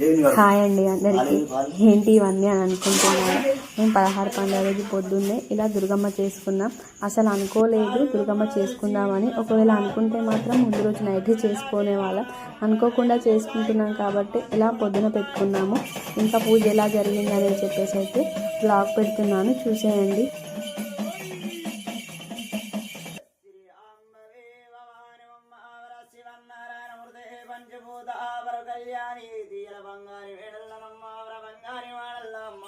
Hi అండి అందరికీ. ఏంటి ఇవన్నీ అని అనుకుంటున్నాను. మేము 16 పండుగ రోజు పొద్దున్నే ఇలా దుర్గమ్మ చేసుకున్నాం. అసలు అనుకోలేదు దుర్గమ్మ చేసుకుందామని. ఒకవేళ అనుకుంటే మాత్రం ముందు రోజు నైట్ చేసుకునే వాళ్ళం. అనుకోకుండా చేసుకుంటున్నాం కాబట్టి ఇలా పొద్దున పెట్టుకున్నాము. ఇంకా పూజ ఎలా జరిగిందని చెప్పేసి అయితే బ్లాగ్ పెడుతున్నాను, చూసేయండి. కళ్యాణి తీయల బంగారి వేడల్లమ్మ బంగారి వాడల్లమ్మ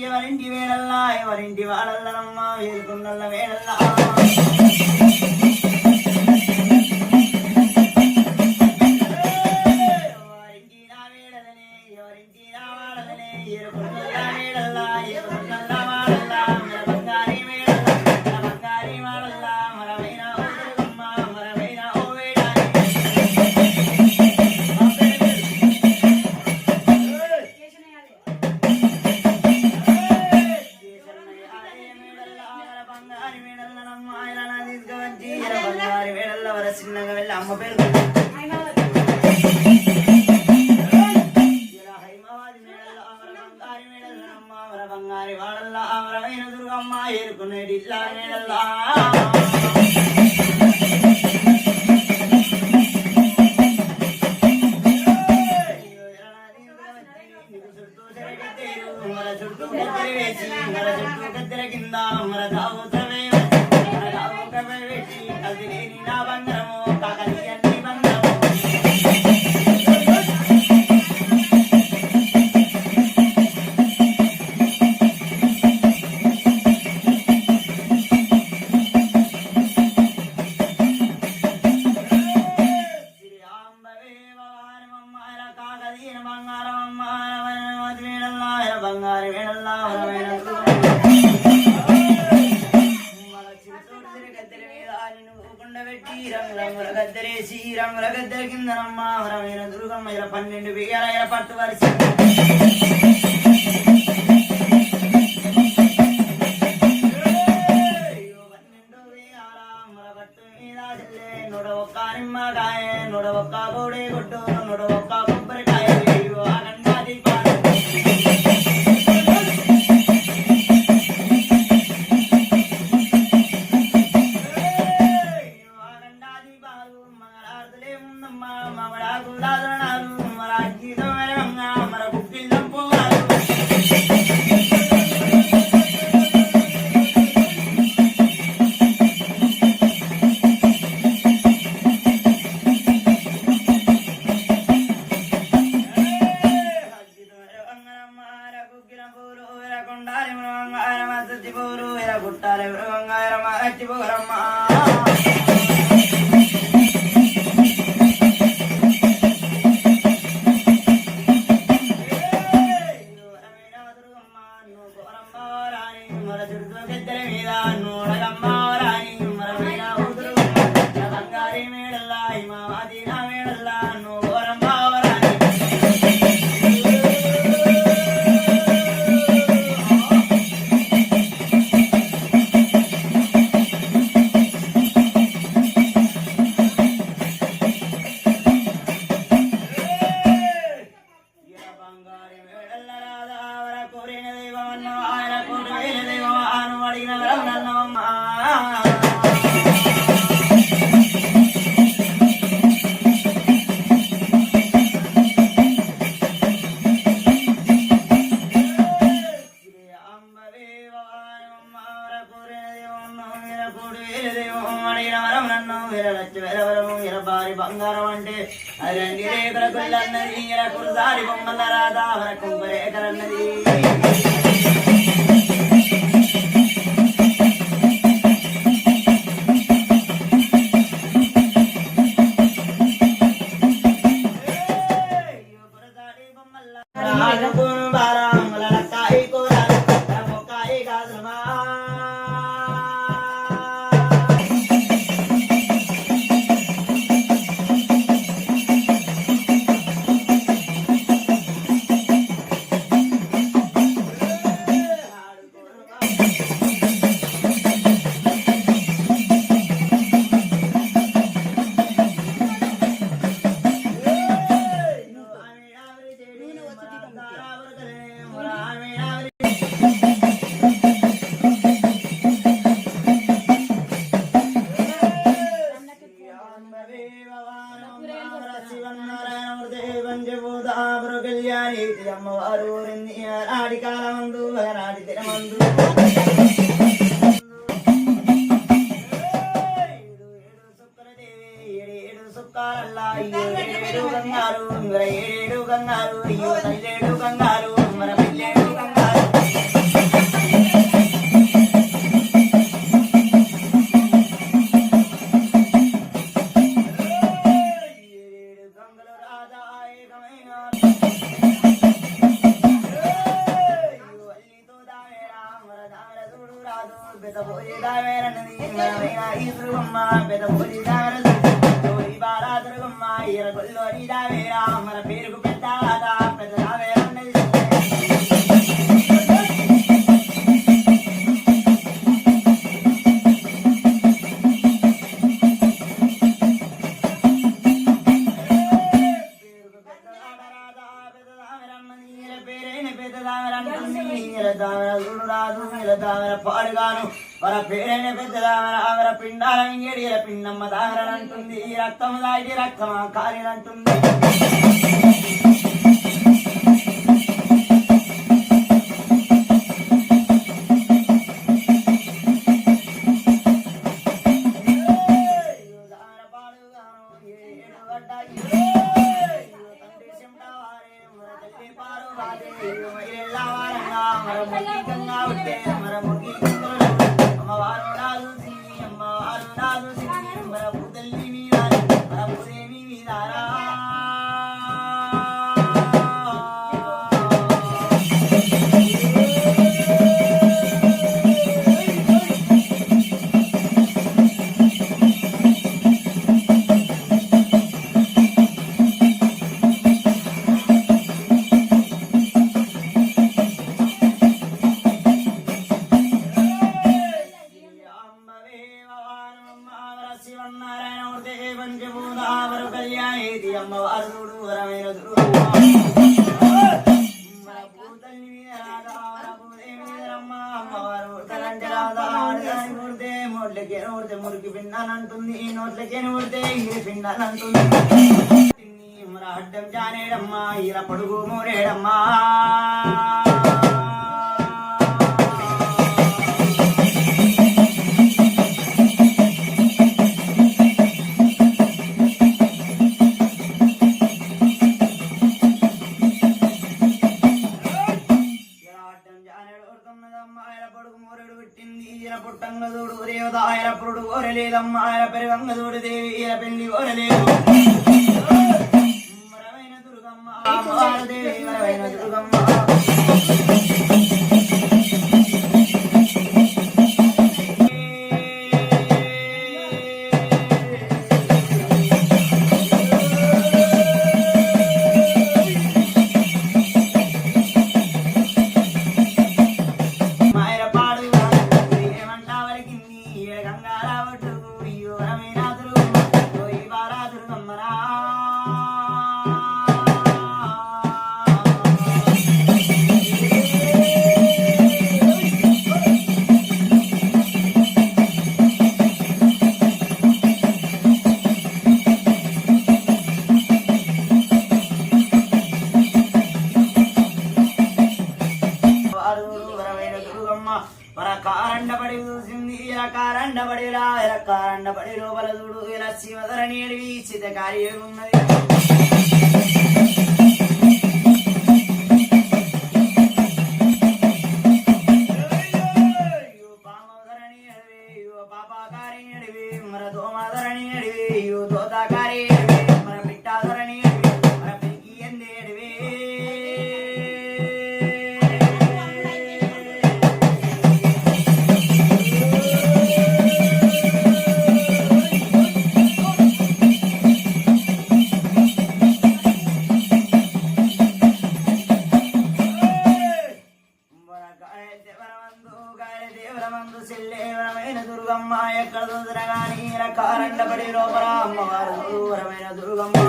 ఎవరింటి వేడల్లా ఎవరింటి వాడల్లనమ్మ వేలుకున్నల్ల వేడల్లా ఎవరింటి నా వేడలనే ఎవరింటి నా వాడలనే ఎరుకున్నల్ల వేడల్లా ఎరుకున్నల్ల వాడల్లా మన బంగారి వేడల్లా మన బంగారి వాడల్లా మరమైన ఓ మరమైన ఓ వేడాలి చిన్నగా వెళ్ళి అమ్మ పేరు బంగారి వాడల్లా అమరమైన దుర్గమ్మ ఏరుకునేది ఇట్లా మేడల్లా చుట్టూ గద్దెర వేసి చుట్టూ గద్దెర కింద మర దావుతమే పెట్టి కదిలేని నా బంగారము కాకలి అన్ని బంగారము శ్రీ అంబవే భవానమ్మ కాకలి బంగారమ్మ వేడల్లా బంగారు వేడల్లా పెట్టి రంగుల గద్దరేసి రంగుల గద్దెల కిందనమ్మ వరమైన దుర్గమ్మ 12 వేల పట్టు వరిసి 12 వేల పట్టు మీద నూడ ఒక్క నిమ్మకాయ నూడ ఒక్క కోడి కొట్టు నూడ ఒక్క కొబ్బరికాయ బంగారం అంటే అదండి రేకుల గుళ్ళన్నది కురుసారి బొమ్మల రాధా వరకు రేఖలన్నది ఏడు గంగారు ఏడు గంగారు అయ్యో తల్లేడు గంగారు మన పిల్లేడు గంగారు ఏడు గంగలు రాధా ఏకమైన అల్లితో దావేరా మన దావర చూడు రాదు పెదపోయి దావేరన్నది మనమైన ఈ దుర్గమ్మ పెదపోయి దావర బారాదుర్గమ్మ ఎరగొల్లోని దావేరా మన పేరుకు పెద్ద పెద్ద దావేరా ఉన్నది పాడుగాను మన పేరైన పెద్ద దావర పిండాల ఇంగేడిల పిండమ్మ దావరనంటుంది ఈ రక్తం దాటి రక్తమా కాలినంటుంది మురికి పిండాలంటుంది నోట్లకే నూడితే ఇది పిండాలంటుంది అడ్డం జానేడమ్మా ఇలా పొడుగు మూరేడమ్మా పుట్టంగదూడు దేవత ఆయన పురుడు కోరలేదమ్మ ఆయన పెరుగంగదూడు దేవి ఈయన పెళ్లి కోరలేదు వరమైన దుర్గమ్మ దేవి వరమైన దుర్గమ్మ కారండబడి చూసింది ఇలా కారండబడి లోపల చూడు ఇలా శివధరణి అడివి చితకారి ఉన్నది పామధరణి అడివి పాపాకారి అడివి మన దోమధరణి అడివి దోతాకారి అడివి మన పిట్టాధరణి అడివి మన పికి ఎందే అడివి దుర్గమ్మ ఎక్కడ చూసినగాని కారండబడి లోపల అమ్మవారు దూరమైన దుర్గమ్మ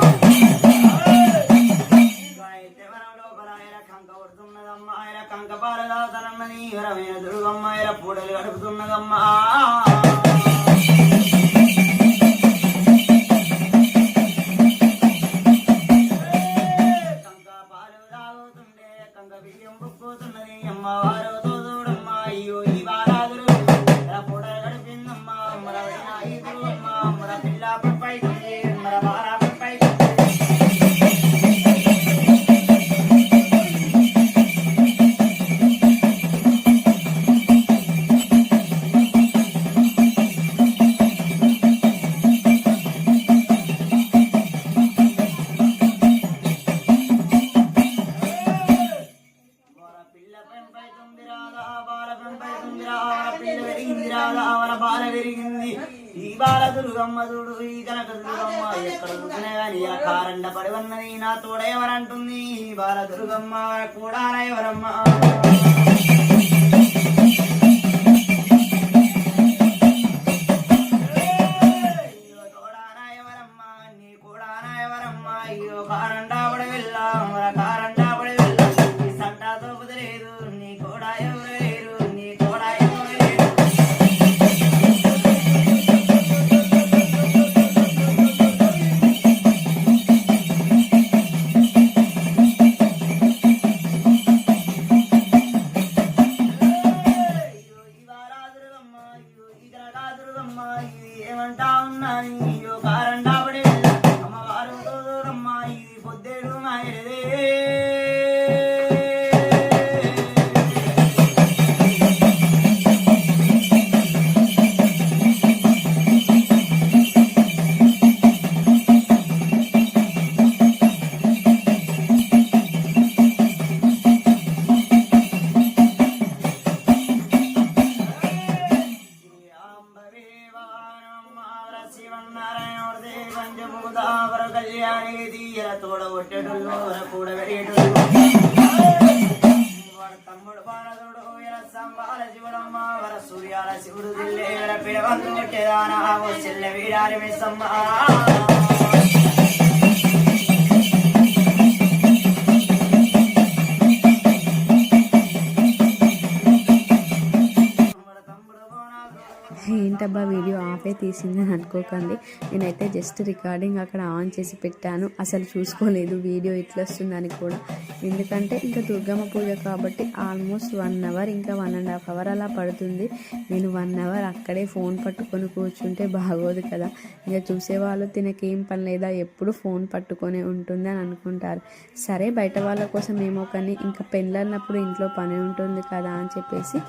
లోపల కంక పడుతున్నదమ్మ ఆయన కంక పాలదాతనమ్మని వరమైన దుర్గమ్మ ఆయన పూడలు గడుపుతున్నదమ్మ కంక పాలు తాగుతుండే కంక బియ్యం బుక్కుతున్నది అమ్మవారు చూడమ్మ అయ్యో పిల్ల పెరిగింది రాదా వర బాల పెరిగింది ఈ బాల దుర్గమ్మ చూడు ఈ కనక దుర్గమ్మ ఎక్కడ చూసినా గాని ఆ కారండ పడి ఉన్నది నా తోడ ఎవరంటుంది ఈ బాల దుర్గమ్మ కూడా ఎవరమ్మ అయ్యో కారండా పడి వెళ్ళాం కారండా పడి వెళ్ళాం నీ సంటా తోపుదలేదు నీ కూడా ఎవరు లేరు నీ కూడా ఎవరు లేరు అయ్యో ఈ బాలా దుర్గమ్మ అయ్యో ఈ కనకా దుర్గమ్మ ఇది ఏమంటా ఉన్నాను అయ్యో కారండా పడి పొద్దేడు మాయదే కళ్యాణి తీయల తోడ ఒట్టెడుల్లో కూడా వెడియెడుల్లో వాడు తమ్ముడు బాలదుడు ఎల సంబాల శివుడమ్మ వర సూర్యాల శివుడు దిల్లే ఎల పిడవందు కొట్టేదానా ఓ చెల్లె వీడారి మిస్సమ్మ ఏంటబ్బా వీడియో ఆఫే తీసిందని అనుకోకండి, నేనైతే జస్ట్ రికార్డింగ్ అక్కడ ఆన్ చేసి పెట్టాను, అసలు చూసుకోలేదు వీడియో ఇట్లా వస్తుందని కూడా. ఎందుకంటే ఇంకా దుర్గమ్మ పూజ కాబట్టి ఆల్మోస్ట్ 1 అవర్ ఇంకా 1.5 అవర్ అలా పడుతుంది. నేను 1 అవర్ అక్కడే ఫోన్ పట్టుకొని కూర్చుంటే బాగోదు కదా, ఇంకా చూసేవాళ్ళు తినకేం పని లేదా ఎప్పుడు ఫోన్ పట్టుకొని ఉంటుంది అని అనుకుంటారు. సరే బయట వాళ్ళ కోసం ఏమో కానీ ఇంకా పెళ్ళన్నప్పుడు ఇంట్లో పని ఉంటుంది కదా అని చెప్పేసి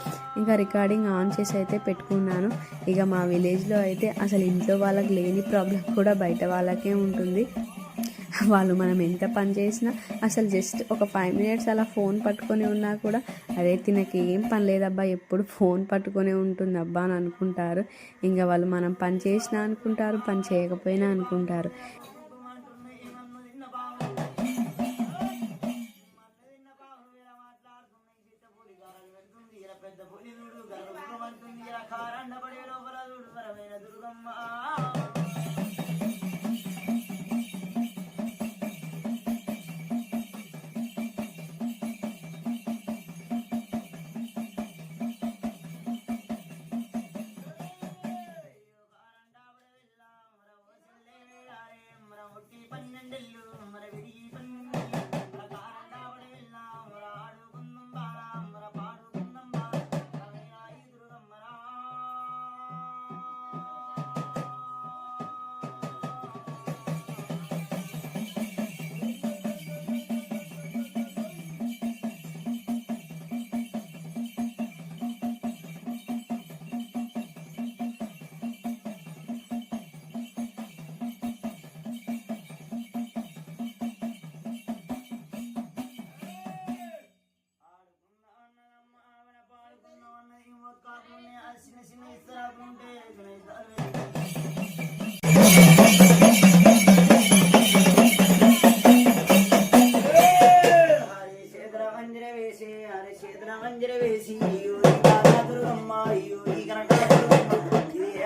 ఇంకా రికార్డింగ్ ఆన్ చేసి అయితే పెట్టుకున్నాను. ఇక మా విలేజ్లో అయితే అసలు ఇంట్లో వాళ్ళకి లేని ప్రాబ్లం కూడా బయట వాళ్ళకే ఉంటుంది. వాళ్ళు మనం ఎంత పని చేసినా అసలు జస్ట్ ఒక 5 minutes అలా ఫోన్ పట్టుకొని ఉన్నా కూడా అరే తినకి ఏం పని లేదబ్బా ఎప్పుడు ఫోన్ పట్టుకొని ఉంటుంది అబ్బా అని అనుకుంటారు. ఇంకా వాళ్ళు మనం పని చేసినా అనుకుంటారు, పని చేయకపోయినా అనుకుంటారు.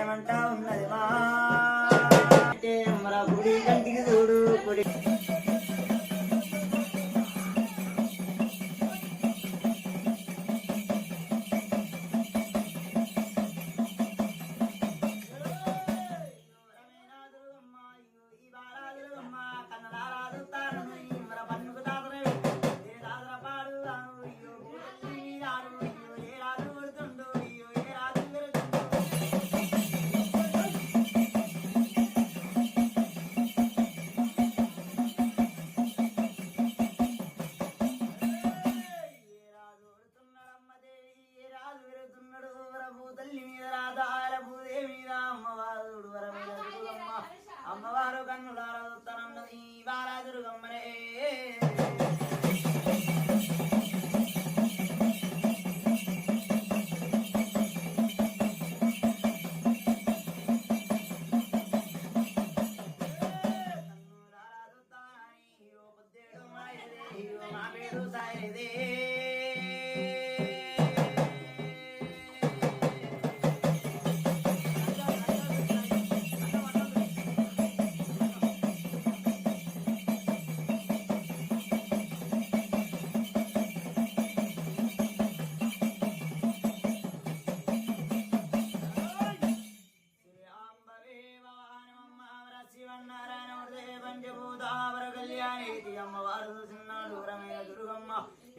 ఏమంటా ఉన్నది మా మన గుడి కంటికి చూడు గుడి అమ్మవారు కన్నులారా చూస్తానన్నది బాలా దుర్గమ్మనే.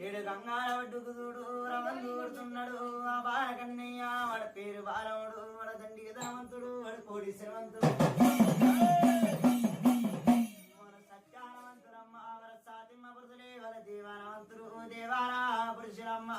ఏడు గంగాల ఒడ్డుకు చూడు రమన్ దూడుతున్నాడు ఆ బాలకన్నయ్య వాడ పేరు బాలముడు వాడ దండికి ధనవంతుడు వాడు కోడి శ్రవంతుడు సత్యానవంతురమ్మ వర సాతిమ్మ పురుషులే వర దేవానవంతుడు దేవారా పురుషులమ్మ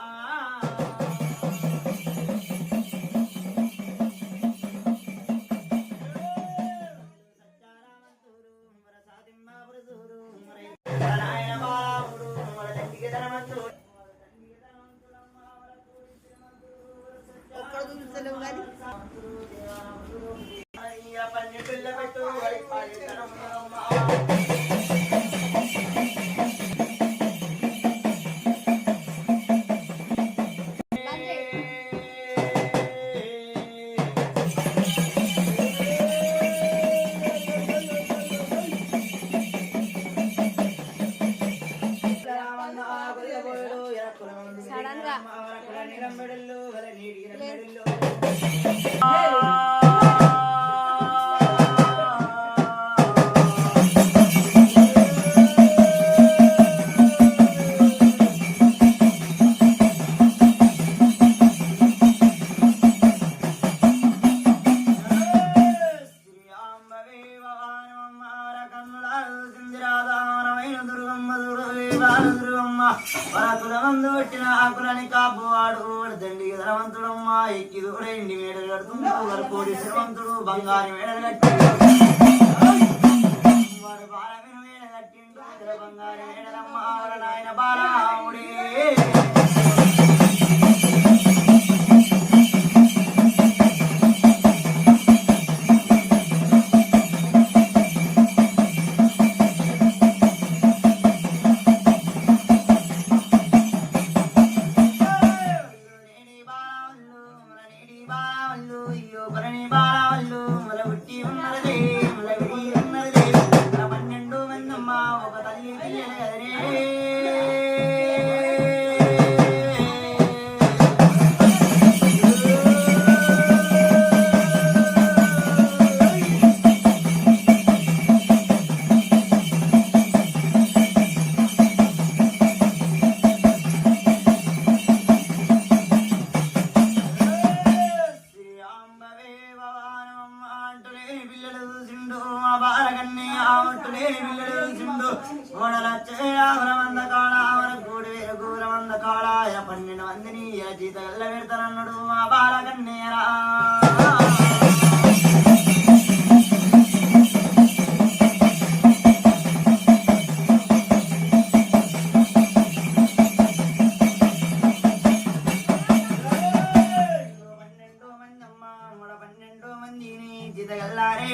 ఆకులని కాపువాడు దండికి ధనవంతుడమ్మ ఎక్కి దూడే ఇండి మేడలు కడుతున్నాడు కోడి శ్రవంతుడు బంగారు మేడలు కట్టి వాడు బాలమైన మేడ కట్టిండు బంగారు మేడలమ్మ వాడ నాయన బాలముడే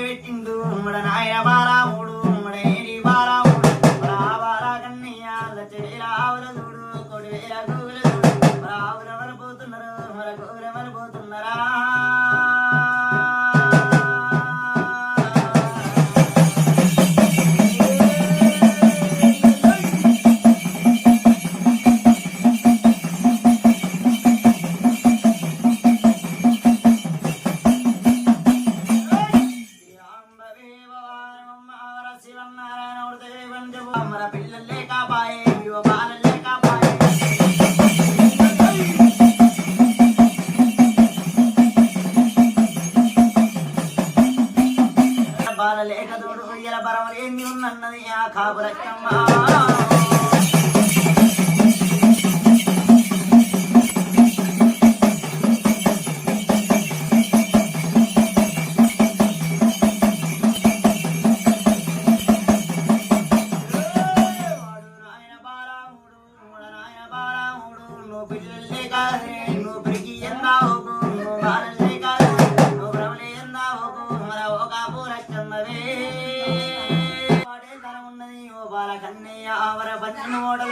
పెట్టిండు నాయన బారాముడు ఏడి బారాముడు బారా కన్నయ్య లచ్చవేల చూడు కొడి వేల గోగుల చూడు ఆవుల వరపోతున్నారు మన గోగుల వరపోతున్నారా లేక తోడు ఇలా బరవలేని ఉన్నది ఆ కాపురక్కమ్మ